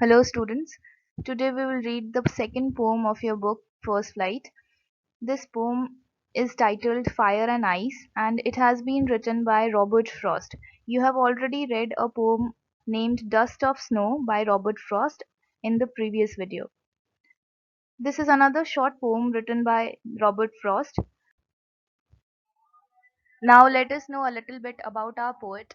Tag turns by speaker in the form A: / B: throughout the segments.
A: Hello, students. Today we will read the second poem of your book, First Flight. This poem is titled Fire and Ice and it has been written by Robert Frost. You have already read a poem named Dust of Snow by Robert Frost in the previous video. This is another short poem written by Robert Frost. Now let us know a little bit about our poet.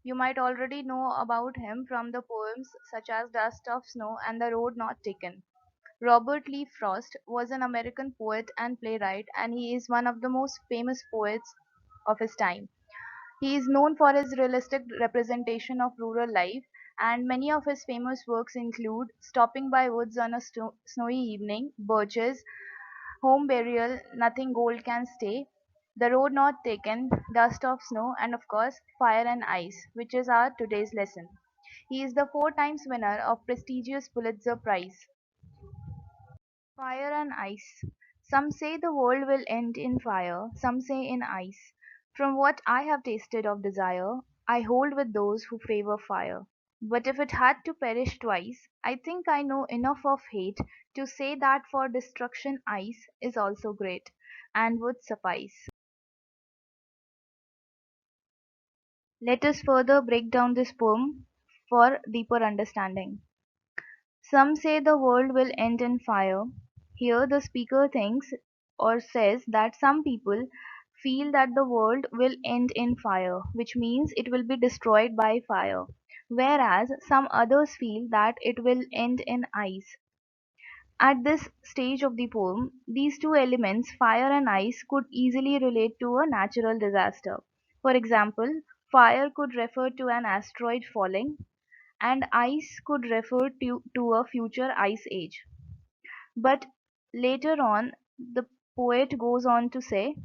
A: You might already know about him from the poems such as Dust of Snow and The Road Not Taken. Robert Lee Frost was an American poet and playwright, and he is one of the most famous poets of his time. He is known for his realistic representation of rural life, and many of his famous works include Stopping by Woods on a Snowy Evening, Birches, Home Burial, Nothing Gold Can Stay, The Road Not Taken, Dust of Snow, and of course, Fire and Ice, which is our today's lesson. He is the 4 times winner of prestigious Pulitzer Prize. Fire and ice. Some say the world will end in fire, some say in ice. From what I have tasted of desire, I hold with those who favor fire. But if it had to perish twice, I think I know enough of hate to say that for destruction ice is also great, and would suffice. Let us further break down this poem for deeper understanding. Some say the world will end in fire. Here the speaker thinks or says that some people feel that the world will end in fire, which means it will be destroyed by fire, whereas some others feel that it will end in ice. At this stage of the poem, these two elements, fire and ice, could easily relate to a natural disaster. For example, fire could refer to an asteroid falling, and ice could refer to a future ice age. But later on, the poet goes on to say,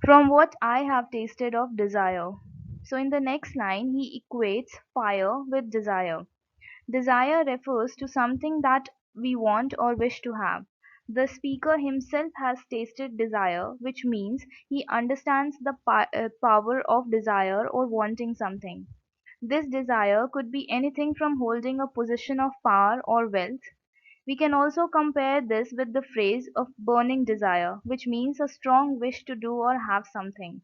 A: from what I have tasted of desire. So in the next line, he equates fire with desire. Desire refers to something that we want or wish to have. The speaker himself has tasted desire, which means he understands the power of desire or wanting something. This desire could be anything from holding a position of power or wealth. We can also compare this with the phrase of burning desire, which means a strong wish to do or have something.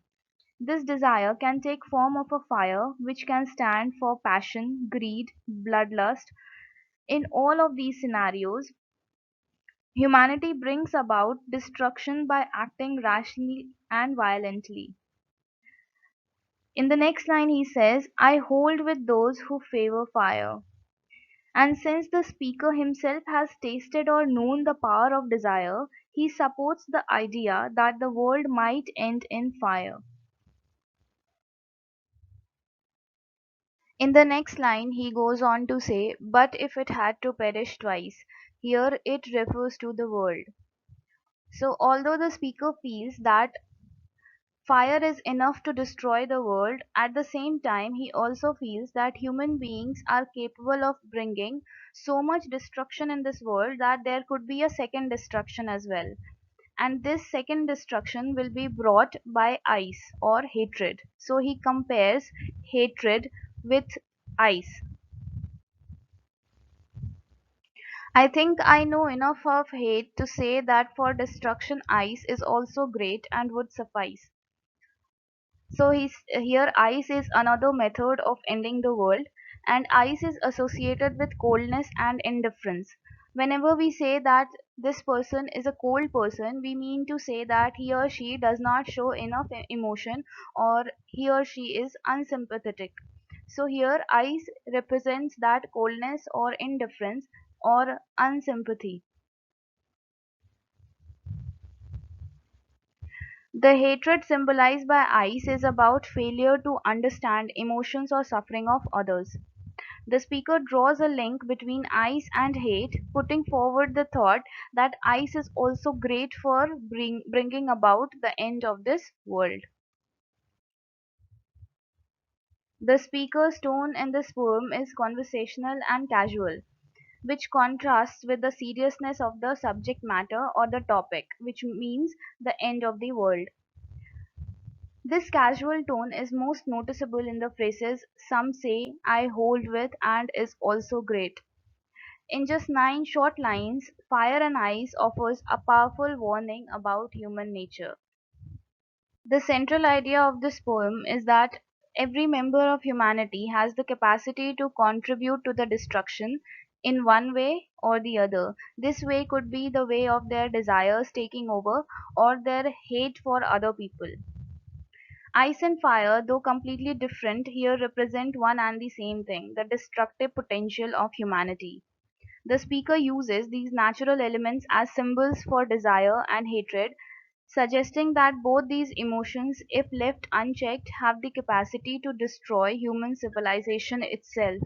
A: This desire can take form of a fire, which can stand for passion, greed, bloodlust. In all of these scenarios, humanity brings about destruction by acting rashly and violently. In the next line, he says, I hold with those who favor fire. And since the speaker himself has tasted or known the power of desire, he supports the idea that the world might end in fire. In the next line, he goes on to say, but if it had to perish twice, here it refers to the world. So, although the speaker feels that fire is enough to destroy the world, at the same time, he also feels that human beings are capable of bringing so much destruction in this world that there could be a second destruction as well. And this second destruction will be brought by ice or hatred. So he compares hatred with ice. I think I know enough of hate to say that for destruction ice is also great and would suffice. So here ice is another method of ending the world, and ice is associated with coldness and indifference. Whenever we say that this person is a cold person, we mean to say that he or she does not show enough emotion, or he or she is unsympathetic. So here ice represents that coldness or indifference or unsympathy. The hatred symbolized by ice is about failure to understand emotions or suffering of others. The speaker draws a link between ice and hate, putting forward the thought that ice is also great for bringing about the end of this world. The speaker's tone in this poem is conversational and casual, which contrasts with the seriousness of the subject matter or the topic, which means the end of the world. This casual tone is most noticeable in the phrases "some say," "I hold with," and "is also great." In just 9 short lines, Fire and Ice offers a powerful warning about human nature. The central idea of this poem is that every member of humanity has the capacity to contribute to the destruction in one way or the other. This way could be the way of their desires taking over or their hate for other people. Ice and fire, though completely different, here represent one and the same thing: the destructive potential of humanity. The speaker uses these natural elements as symbols for desire and hatred, suggesting that both these emotions, if left unchecked, have the capacity to destroy human civilization itself.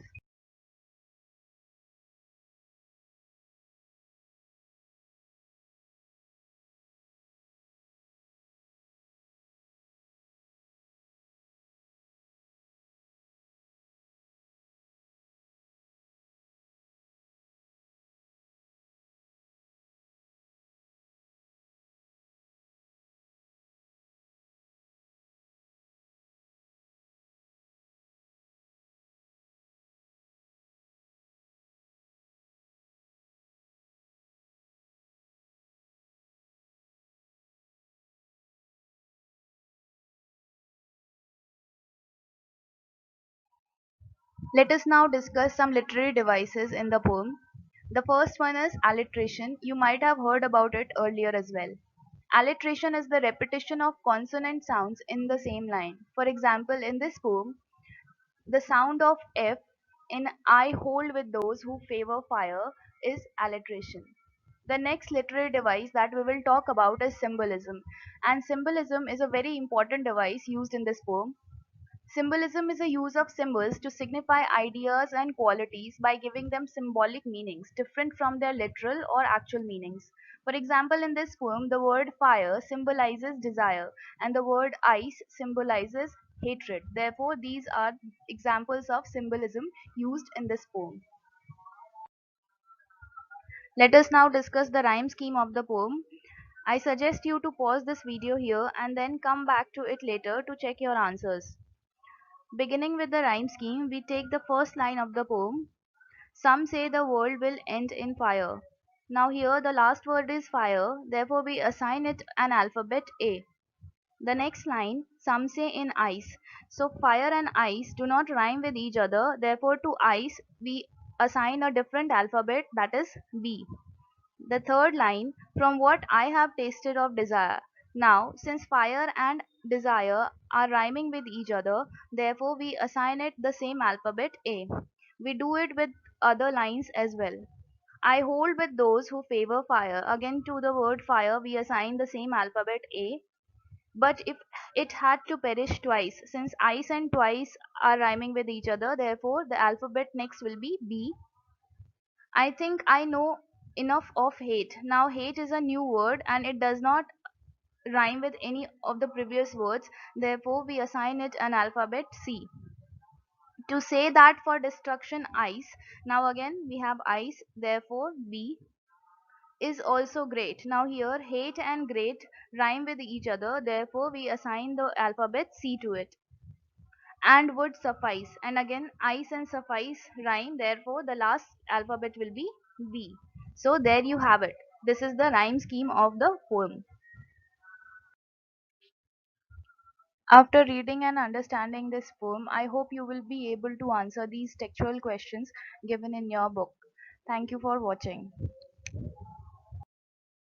A: Let us now discuss some literary devices in the poem. The first one is alliteration. You might have heard about it earlier as well. Alliteration is the repetition of consonant sounds in the same line. For example, in this poem, the sound of F in "I hold with those who favor fire" is alliteration. The next literary device that we will talk about is symbolism. And symbolism is a very important device used in this poem. Symbolism is a use of symbols to signify ideas and qualities by giving them symbolic meanings different from their literal or actual meanings. For example, in this poem, the word fire symbolizes desire and the word ice symbolizes hatred. Therefore, these are examples of symbolism used in this poem. Let us now discuss the rhyme scheme of the poem. I suggest you to pause this video here and then come back to it later to check your answers. Beginning with the rhyme scheme, we take the first line of the poem. Some say the world will end in fire. Now here the last word is fire, therefore we assign it an alphabet A. The next line, some say in ice. So fire and ice do not rhyme with each other, therefore to ice we assign a different alphabet, that is B. The third line, from what I have tasted of desire. Now, since fire and desire are rhyming with each other, therefore we assign it the same alphabet A. We do it with other lines as well. I hold with those who favor fire. Again, to the word fire, we assign the same alphabet A. But if it had to perish twice, since ice and twice are rhyming with each other, therefore the alphabet next will be B. I think I know enough of hate. Now, hate is a new word and it does not rhyme with any of the previous words. Therefore, we assign it an alphabet C. To say that for destruction, ice. Now, again, we have ice. Therefore, B is also great. Now, here, hate and great rhyme with each other. Therefore, we assign the alphabet C to it. And would suffice. And again, ice and suffice rhyme. Therefore, the last alphabet will be B. So there you have it. This is the rhyme scheme of the poem. After reading and understanding this poem, I hope you will be able to answer these textual questions given in your book. Thank you for watching.